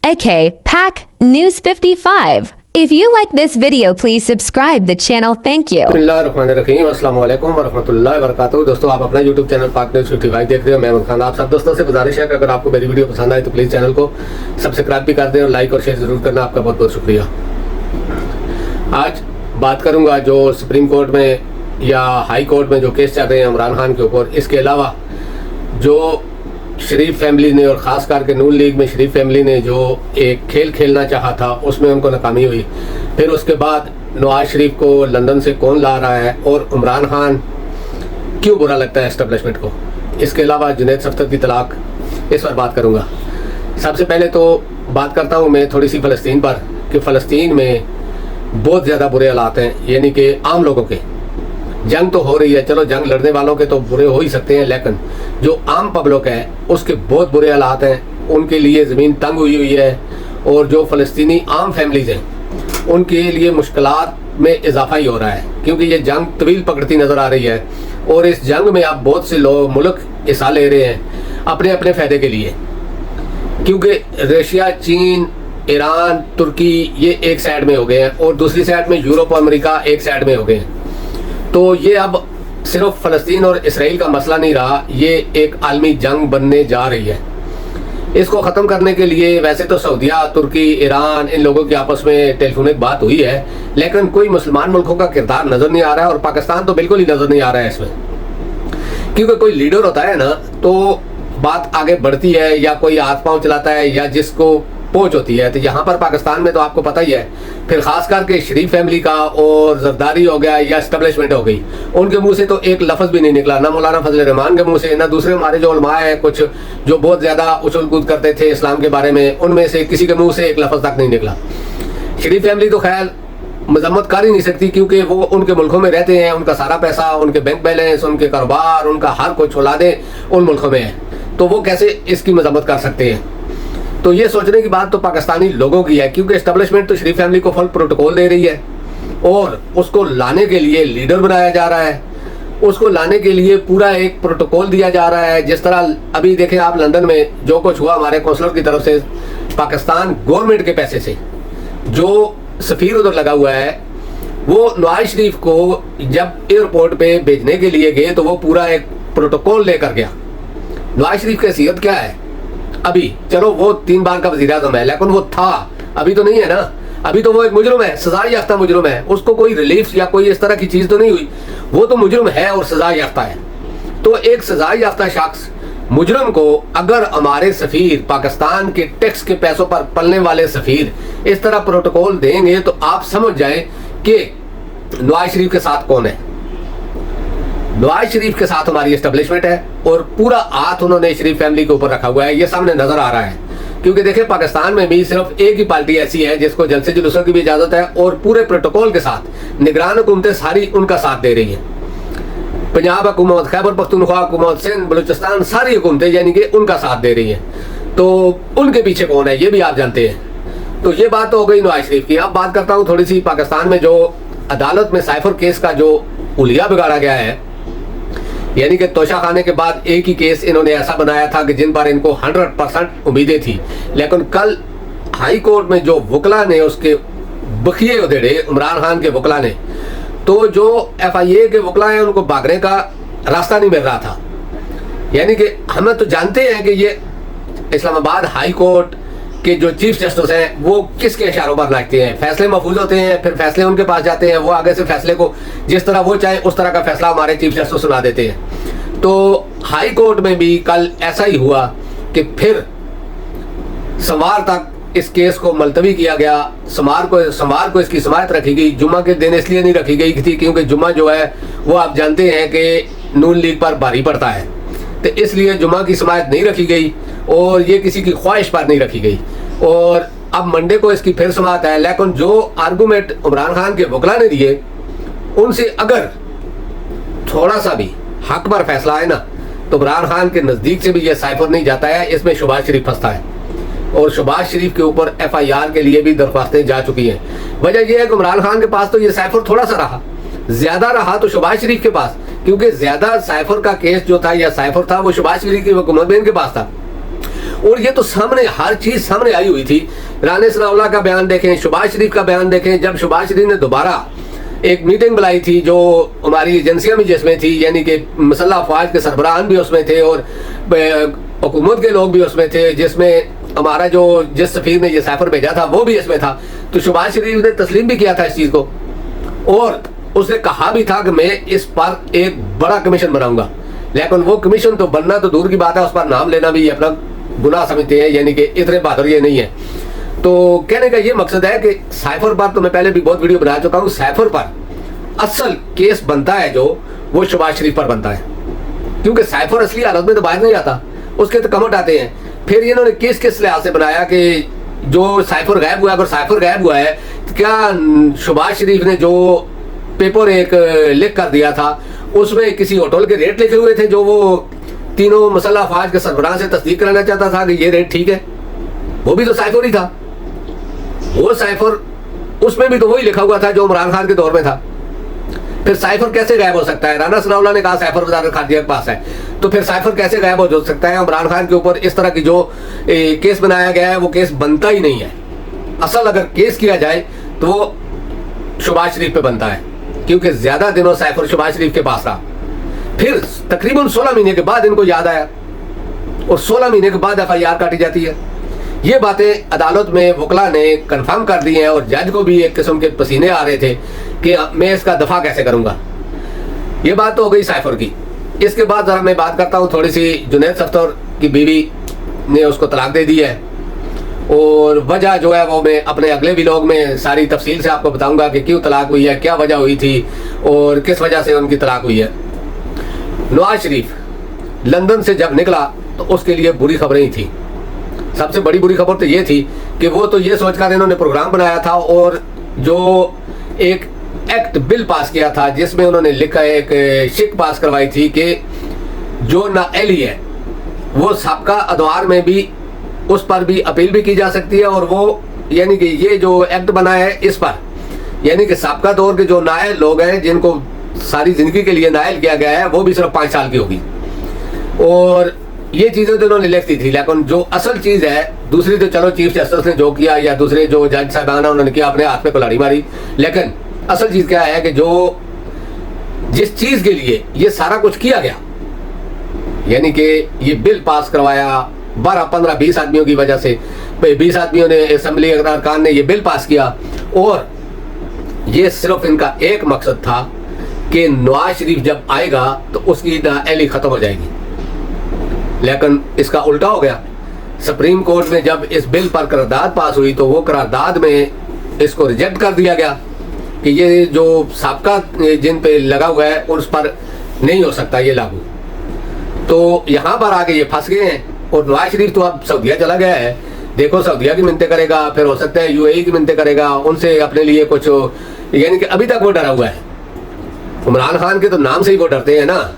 AK Pack News 55. If you like this video, please subscribe the channel. Thank you. बिस्मिल्लाहिर्रहमानिर्रहीम, अस्सलाम वालेकुम वरहमतुल्लाहि वबरकातुहू। दोस्तों, आप अपना यूट्यूब चैनल पाक न्यूज़ 55 देख रहे हो। मैं अहमद खान। आप सब दोस्तों से गुजारिश है कि अगर आपको मेरी वीडियो पसंद आए तो प्लीज़ चैनल को सब्सक्राइब भी कर दें और लाइक और शेयर ज़रूर करना। आपका बहुत बहुत शुक्रिया। आज बात करूँगा जो सुप्रीम कोर्ट में या हाई कोर्ट में जो केस चल रहे हैं इमरान खान के ऊपर। इसके अलावा जो शरीफ फैमिली ने और ख़ास करके नून लीग में शरीफ फैमिली ने जो एक खेल खेलना चाहा था उसमें उनको नाकामी हुई। फिर उसके बाद नवाज शरीफ को लंदन से कौन ला रहा है और इमरान खान क्यों बुरा लगता है एस्टेब्लिशमेंट को। इसके अलावा जुनैद सफ्तर की तलाक, इस पर बात करूँगा। सबसे पहले तो बात करता हूँ मैं थोड़ी सी फ़लस्तीन पर कि फ़लस्तीन में बहुत ज़्यादा बुरे हालात हैं। यानी कि आम लोगों के जंग तो हो रही है, चलो जंग लड़ने वालों के तो बुरे हो ही सकते हैं, लेकिन जो आम पब्लिक है उसके बहुत बुरे हालात हैं। उनके लिए ज़मीन तंग हुई है और जो फ़लस्तीनी आम फैमिलीज़ हैं उनके लिए मुश्किलात में इजाफा ही हो रहा है, क्योंकि ये जंग तवील पकड़ती नज़र आ रही है। और इस जंग में अब बहुत से लोग मुल्क हिस्सा ले रहे हैं अपने अपने फ़ायदे के लिए, क्योंकि रशिया, चीन, ईरान, तुर्की ये एक साइड में हो गए हैं और दूसरी साइड में यूरोप और अमेरिका एक साइड में हो गए हैं। तो ये अब सिर्फ फ़लस्तीन और इसराइल का मसला नहीं रहा, ये एक आलमी जंग बनने जा रही है। इसको ख़त्म करने के लिए वैसे तो सऊदीया, तुर्की, ईरान इन लोगों की आपस में टेलीफोनिक बात हुई है, लेकिन कोई मुसलमान मुल्कों का किरदार नज़र नहीं आ रहा है और पाकिस्तान तो बिल्कुल ही नज़र नहीं आ रहा है इसमें। क्योंकि कोई लीडर होता है ना तो बात आगे बढ़ती है, या कोई हाथ पाँव चलाता है या जिसको पहुंच होती है। तो यहाँ पर पाकिस्तान में तो आपको पता ही है, फिर खास करके शरीफ फैमिली का और जरदारी हो गया या एस्टेब्लिशमेंट हो गई, उनके मुंह से तो एक लफ्ज़ भी नहीं निकला, ना मौलाना फजल रहमान के मुंह से, ना दूसरे हमारे जो उलमा है कुछ जो बहुत ज़्यादा उछल कूद करते थे इस्लाम के बारे में, उनमें से किसी के मुँह से एक लफ्ज़ तक नहीं निकला। शरीफ फैमिली तो खैर मजम्मत कर ही नहीं सकती, क्योंकि वो उनके मुल्कों में रहते हैं, उनका सारा पैसा, उनके बैंक बैलेंस, उनके कारोबार, उनका हर कुछ औलादे उन मुल्कों में है, तो वो कैसे इसकी मजम्मत कर सकते हैं। तो ये सोचने की बात तो पाकिस्तानी लोगों की है, क्योंकि एस्टेब्लिशमेंट तो शरीफ फैमिली को फुल प्रोटोकॉल दे रही है और उसको लाने के लिए लीडर बनाया जा रहा है, उसको लाने के लिए पूरा एक प्रोटोकॉल दिया जा रहा है। जिस तरह अभी देखें आप लंदन में जो कुछ हुआ, हमारे कौंसलर की तरफ से पाकिस्तान गवर्नमेंट के पैसे से जो सफ़ीर उधर लगा हुआ है, वो नवाज शरीफ को जब एयरपोर्ट पे भेजने के लिए गए तो वो पूरा एक प्रोटोकॉल लेकर गया। नवाज शरीफ की हैसियत क्या है अभी, चलो वो 3 बार का वज़ीर-ए-आज़म है, लेकिन वो था, अभी तो नहीं है ना। अभी तो वो एक मुजरिम है, सजा याफ्ता मुजरिम है, उसको कोई रिलीफ या कोई इस तरह की चीज़ तो नहीं हुई, वो तो मुजरिम है और सजा याफ्ता है। तो एक सजा याफ्ता शख्स मुजरिम को अगर हमारे सफ़ीर, पाकिस्तान के टैक्स के पैसों पर पलने वाले सफ़ीर इस तरह प्रोटोकॉल देंगे तो आप समझ जाए कि नवाज शरीफ के साथ कौन है। नवाज शरीफ के साथ हमारी एस्टेब्लिशमेंट है और पूरा हाथ उन्होंने शरीफ फैमिली के ऊपर रखा हुआ है, ये सामने नजर आ रहा है। क्योंकि देखिए पाकिस्तान में भी सिर्फ एक ही पार्टी ऐसी है जिसको जलसे जुलूसों की भी इजाजत है और पूरे प्रोटोकॉल के साथ निगरान हुकूमतें सारी उनका साथ दे रही हैं। पंजाब हुकूमत, खैबर पख्तूनख्वा हुकूमत, सिंध, बलूचिस्तान, सारी हुकूमतें यानी कि उनका साथ दे रही हैं। तो उनके पीछे कौन है ये भी आप जानते हैं। तो ये बात तो हो गई नवाज शरीफ की। अब बात करता हूँ थोड़ी सी पाकिस्तान में जो अदालत में साइफर केस का जो उलिया बिगाड़ा गया है, यानी कि तोशा खाने के बाद एक ही केस इन्होंने ऐसा बनाया था कि जिन पर इनको 100% उम्मीदें थी, लेकिन कल हाई कोर्ट में जो वकला ने उसके बखिए उधेड़े इमरान खान के वकला ने, तो जो FIA के वकला हैं उनको भागने का रास्ता नहीं मिल रहा था। यानी कि हम तो जानते हैं कि ये इस्लामाबाद हाई कोर्ट के जो चीफ जस्टिस हैं वो किसके इशारों पर नाचते हैं, फैसले महफूज होते हैं, फिर फैसले उनके पास जाते हैं, वो आगे से फैसले को जिस तरह वो चाहे उस तरह का फैसला हमारे चीफ जस्टिस सुना देते हैं। तो हाई कोर्ट में भी कल ऐसा ही हुआ कि फिर सोमवार तक इस केस को मुलतवी किया गया। सोमवार को इसकी समाअत रखी गई। जुम्मा के दिन इसलिए नहीं रखी गई थी क्योंकि जुम्मा जो है वो आप जानते हैं कि नून लीग पर भारी पड़ता है, तो इसलिए जुम्मा की समाअत नहीं रखी गई और ये किसी की ख्वाहिश पर नहीं रखी गई। और अब मंडे को इसकी फिर समाअत है, लेकिन जो आर्गूमेंट इमरान खान के वकला ने दिए उनसे अगर थोड़ा सा भी हक पर फैसला है ना तो इमरान खान के नज़दीक से भी ये साइफर नहीं जाता है, इसमें शहबाज शरीफ फंसता है। और शहबाज शरीफ के ऊपर FIR के लिए भी दरख्वास्तें जा चुकी हैं। वजह यह है कि इमरान खान के पास तो ये साइफर थोड़ा सा रहा, ज्यादा रहा तो शहबाज शरीफ के पास, क्योंकि ज्यादा साइफर का केस जो था या साइफर था वो शहबाज शरीफ की हुकूमत में इनके पास था। और ये तो सामने हर चीज सामने आई हुई थी। राना सनाउल्लाह का बयान देखें, शहबाज शरीफ का बयान देखें। जब शहबाज शरीफ ने दोबारा एक मीटिंग बुलाई थी जो हमारी एजेंसियां भी जिसमें थी, यानी कि मसल्ह अफवाज के सरबराहान भी उसमें थे और हुकूमत के लोग भी उसमें थे, जिसमें हमारा जो जिस सफीर ने ये साइफर भेजा था वो भी इसमें था। तो शहबाज शरीफ ने तस्लीम भी किया था इस चीज को और उसने कहा भी था कि मैं इस पर एक बड़ा कमीशन बनाऊंगा। लेकिन वो कमीशन तो बनना तो दूर की बात है, उस पर नाम लेना भी अपना गुनाह समझते हैं, यानी कि इतने बहादुर ये नहीं है। तो कहने का ये मकसद है कि साइफर पर तो मैं पहले भी बहुत वीडियो बना चुका हूँ। साइफर पर असल केस बनता है जो वो शहबाज शरीफ पर बनता है, क्योंकि साइफर असली हालत में तो बाहर नहीं आता, उसके तो कमेंट आते हैं। फिर इन्होंने केस किस लिहाज से बनाया कि जो साइफर गायब हुआ है, अगर साइफर गायब हुआ है तो क्या शहबाज शरीफ ने जो पेपर एक लिख कर दिया था उसमें किसी होटल के रेट लिखे हुए थे जो वो तीनों मसल्ह अफवाज के सरबराह से तस्दीक कराना चाहता था कि ये रेट ठीक है? वो भी तो साइफर ही था। वो साइफर उसमें भी तो वही लिखा हुआ था जो इमरान खान के दौर में था। फिर साइफर कैसे गायब हो सकता है? राना सनाउल्लाह ने कहा साइफर वज़ारत खारजिया के पास है, तो फिर साइफर कैसे गायब हो सकता है? इमरान खान के ऊपर इस तरह की जो केस बनाया गया है वो केस बनता ही नहीं है। असल अगर केस किया जाए तो वो शहबाज शरीफ पे बनता है, क्योंकि ज्यादा दिनों साइफर शहबाज शरीफ के पास रहा। फिर तकरीबन 16 महीने के बाद इनको याद आया और 16 महीने के बाद FIR काटी जाती है। ये बातें अदालत में वकला ने कंफर्म कर दी हैं और जज को भी एक किस्म के पसीने आ रहे थे कि मैं इसका दफा कैसे करूंगा। ये बात तो हो गई साइफर की। इसके बाद जरा मैं बात करता हूँ थोड़ी सी जुनैद सफ्तर की बीवी ने उसको तलाक दे दी है, और वजह जो है वो मैं अपने अगले व्लॉग में सारी तफसील से आपको बताऊंगा कि क्यों तलाक हुई है, क्या वजह हुई थी और किस वजह से उनकी तलाक हुई है। नवाज शरीफ लंदन से जब निकला तो उसके लिए बुरी खबरें ही थी। सबसे बड़ी बुरी खबर तो ये थी कि वो तो ये सोचकर इन्होंने प्रोग्राम बनाया था और जो एक एक्ट बिल पास किया था जिसमें उन्होंने लिखा एक शिक पास करवाई थी कि जो नाअहली है वो सबका अदवार में भी उस पर भी अपील भी की जा सकती है, और वो यानी कि ये जो एक्ट बना है इस पर यानी कि सबका दौर के जो नाअहल लोग हैं जिनको सारी जिंदगी के लिए नाअहल किया गया है वो भी सिर्फ 5 साल की होगी। और ये चीजें तो उन्होंने लिख दी थी, लेकिन जो असल चीज है दूसरी तो चलो चीफ जस्टिस ने जो किया या दूसरे जो जज साहबान उन्होंने किया, अपने हाथ पे कुल्हाड़ी मारी। लेकिन असल चीज क्या है कि जो जिस चीज के लिए ये सारा कुछ किया गया, यानी कि ये बिल पास करवाया 12, 15, 20 आदमियों की वजह से, 20 आदमियों ने असेंबली अरकान ने ये बिल पास किया, और ये सिर्फ इनका एक मकसद था कि नवाज शरीफ जब आएगा तो उसकी नाअहली खत्म हो जाएगी। लेकिन इसका उल्टा हो गया। सुप्रीम कोर्ट में जब इस बिल पर करारदाद पास हुई तो वो करारदाद में इसको रिजेक्ट कर दिया गया कि ये जो साबका जिन पे लगा हुआ है उस पर नहीं हो सकता ये लागू। तो यहाँ पर आके ये फंस गए हैं, और नवाज शरीफ तो अब सऊदीया चला गया है। देखो सऊदीया की मिन्नतें करेगा, फिर हो सकता है UAE की मिन्नतें करेगा, उनसे अपने लिए कुछ, यानी कि अभी तक वो डरा हुआ है। इमरान खान के तो नाम से ही वो डरते हैं ना,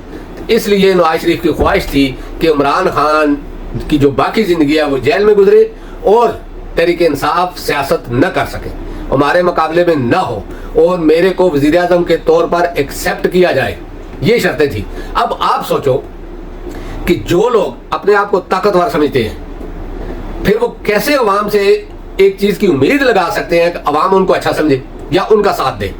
इसलिए नवाज शरीफ की ख्वाहिश थी कि इमरान खान की जो बाकी जिंदगी है वो जेल में गुजरे और तहरीके इंसाफ सियासत न कर सके, हमारे मुकाबले में न हो, और मेरे को वजीर आजम के तौर पर एक्सेप्ट किया जाए, ये शर्तें थी। अब आप सोचो कि जो लोग अपने आप को ताकतवर समझते हैं फिर वो कैसे अवाम से एक चीज की उम्मीद लगा सकते हैं कि अवाम उनको अच्छा समझे या उनका साथ दे,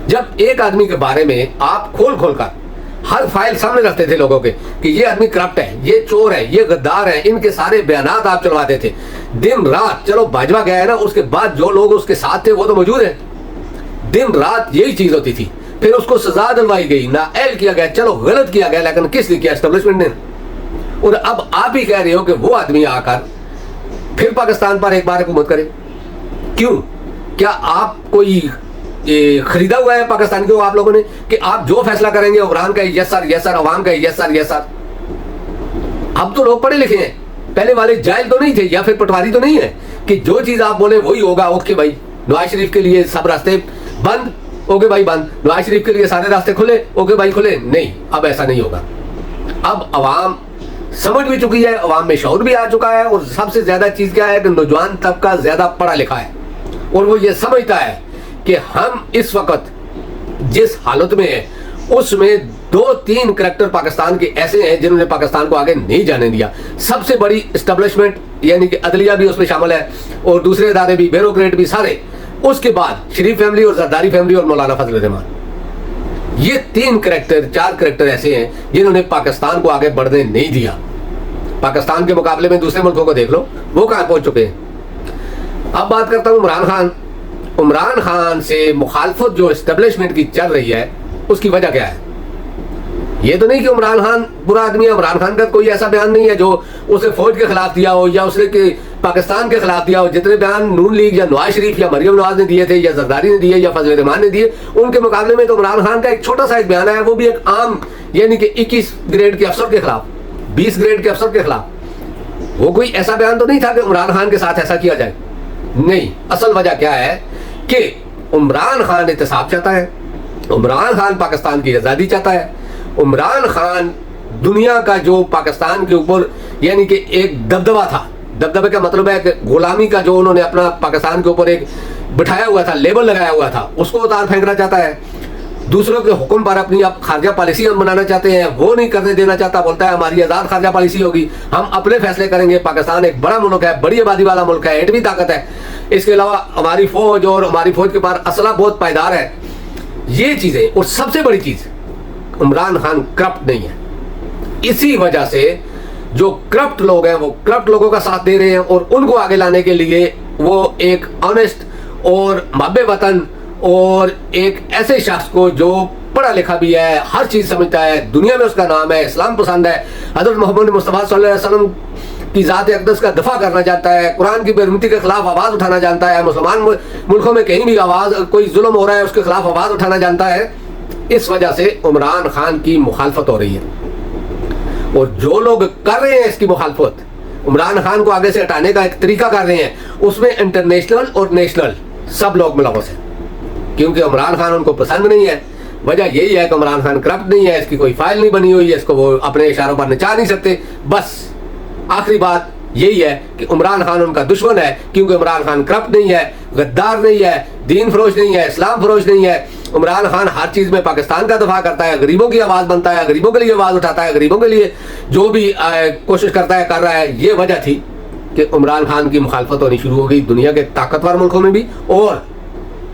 जब एक आदमी के बारे में आप खोल खोल कर हर फाइल सामने रखते थे लोगों के कि ये आदमी करप्ट है, ये चोर है, ये गद्दार है, इनके सारे बयानात आप चलवाते थे दिन रात। चलो भाजपा गया है ना, उसके बाद जो लोग उसके साथ थे वो तो मौजूद है, दिन रात यही चीज होती थी। फिर उसको सजा दिलवाई गई, नाअहल किया गया, चलो गलत किया गया, लेकिन किसने किया? एस्टेब्लिशमेंट ने। और अब आप ही कह रहे हो कि वो आदमी आकर फिर पाकिस्तान पर एक बार हुकूमत करे। क्यों? क्या आप कोई खरीदा हुआ है पाकिस्तान को आप लोगों ने कि आप जो फैसला करेंगे इमरान का यस सर यस सर, अवाम का यस सर यस सर? अब तो लोग पढ़े लिखे हैं, पहले वाले जाहिल तो नहीं थे या फिर पटवारी तो नहीं है कि जो चीज आप बोले वही होगा। ओके भाई, नवाज शरीफ के लिए सब रास्ते बंद, ओके भाई बंद। नवाज शरीफ के लिए सारे रास्ते खुले, ओके भाई खुले। नहीं, अब ऐसा नहीं होगा। अब अवाम समझ भी चुकी है, अवाम में शऊर भी आ चुका है, और सबसे ज्यादा चीज क्या है कि नौजवान तबका ज्यादा पढ़ा लिखा है और वो ये समझता है कि हम इस वक्त जिस हालत में है उसमें 2-3 करैक्टर पाकिस्तान के ऐसे हैं जिन्होंने पाकिस्तान को आगे नहीं जाने दिया। सबसे बड़ी एस्टेब्लिशमेंट यानी कि अदलिया भी उसमें शामिल है और दूसरे इदारे भी, ब्यूरोक्रेट भी सारे। उसके बाद शरीफ फैमिली और जरदारी फैमिली और मौलाना फजल रहमान, ये 3 करैक्टर 4 करैक्टर ऐसे हैं जिन्होंने पाकिस्तान को आगे बढ़ने नहीं दिया। पाकिस्तान के मुकाबले में दूसरे मुल्कों को देख लो, वो कहां पहुंच चुके हैं। अब बात करता हूं इमरान खान। इमरान खान से मुखालफत जो एस्टेब्लिशमेंट की चल रही है, उसकी वजह क्या है? ये तो नहीं कि इमरान खान बुरा आदमी है। इमरान खान का कोई ऐसा बयान नहीं है जो उसने फौज के खिलाफ दिया हो या उसने पाकिस्तान के खिलाफ दिया हो। जितने बयान नून लीग या नवाज शरीफ या मरियम नवाज ने दिए थे या जरदारी ने दिए या फजल रहमान ने दिए, उनके मुकाबले में तो इमरान खान का एक छोटा सा एक बयान है, वो भी एक आम यानी कि 21 ग्रेड के अफसर के खिलाफ, 20 ग्रेड के अफसर के खिलाफ। वो कोई ऐसा बयान तो नहीं था कि इमरान खान के साथ ऐसा किया जाए। नहीं, असल वजह क्या है कि इमरान खान एहतसाब चाहता है, इमरान खान पाकिस्तान की आज़ादी चाहता है। इमरान खान दुनिया का जो पाकिस्तान के ऊपर यानी कि एक दबदबा था, दबदबे का मतलब है कि गुलामी का जो उन्होंने अपना पाकिस्तान के ऊपर एक बिठाया हुआ था, लेबल लगाया हुआ था, उसको उतार फेंकना चाहता है। दूसरों के हुक्म पर अपनी अब खारजा पॉलिसी हम बनाना चाहते हैं, वो नहीं करने देना चाहता। बोलता है हमारी आज़ाद खारजा पॉलिसी होगी, हम अपने फैसले करेंगे। पाकिस्तान एक बड़ा मुल्क है, बड़ी आबादी वाला मुल्क है, एटमी ताकत है। इसके अलावा हमारी फौज और हमारी फौज के पास असला बहुत पायदार है। ये चीज़ें, और सबसे बड़ी चीज़, इमरान खान करप्ट नहीं है। इसी वजह से जो करप्ट लोग हैं वो करप्ट लोगों का साथ दे रहे हैं और उनको आगे लाने के लिए वो एक ऑनेस्ट और महब्बे वतन और एक ऐसे शख्स को जो पढ़ा लिखा भी है, हर चीज़ समझता है, दुनिया में उसका नाम है, इस्लाम पसंद है, हज़रत मोहम्मद मुस्तफ़ा सल्लल्लाहु अलैहि वसल्लम की ज़ात अक़दस का दफ़ा करना चाहता है, कुरान की बेरुमती के खिलाफ आवाज़ उठाना जानता है, मुसलमान मुल्कों में कहीं भी आवाज़ कोई जुल्म हो रहा है उसके खिलाफ आवाज़ उठाना जानता है। इस वजह से इमरान खान की मुखालफत हो रही है और जो लोग कर रहे हैं इसकी मुखालफत, इमरान खान को आगे से हटाने का एक तरीका कर रहे हैं, उसमें इंटरनेशनल और नेशनल सब लोग मुलव्वस हैं, क्योंकि इमरान खान उनको पसंद नहीं है। वजह यही है कि इमरान खान करप्ट नहीं है, इसकी कोई फाइल नहीं बनी हुई है, इसको वो अपने इशारों पर नचा नहीं सकते। बस आखिरी बात यही है कि इमरान खान उनका दुश्मन है, क्योंकि इमरान खान करप्ट नहीं है, गद्दार नहीं है, दीन फरोश नहीं है, इस्लाम फरोश नहीं है। इमरान खान हर चीज़ में पाकिस्तान का दफा करता है, गरीबों की आवाज़ बनता है, गरीबों के लिए आवाज़ उठाता है, गरीबों के लिए जो भी कोशिश करता है कर रहा है। ये वजह थी कि इमरान खान की मुखालफत होनी शुरू हो गई दुनिया के ताकतवर मुल्कों में भी और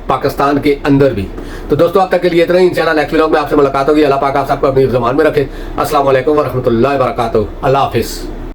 पाकिस्तान के अंदर भी। तो दोस्तों अब तक के लिए इतना ही। इंशाल्लाह नेक्स्ट व्लॉग में आपसे मुलाकात होगी। अल्लाह पाक आप सबको अपनी ज़बान में रखे। अस्सलाम वालेकुम व रहमतुल्लाहि व बरकातहू। अल्लाह हाफिज़।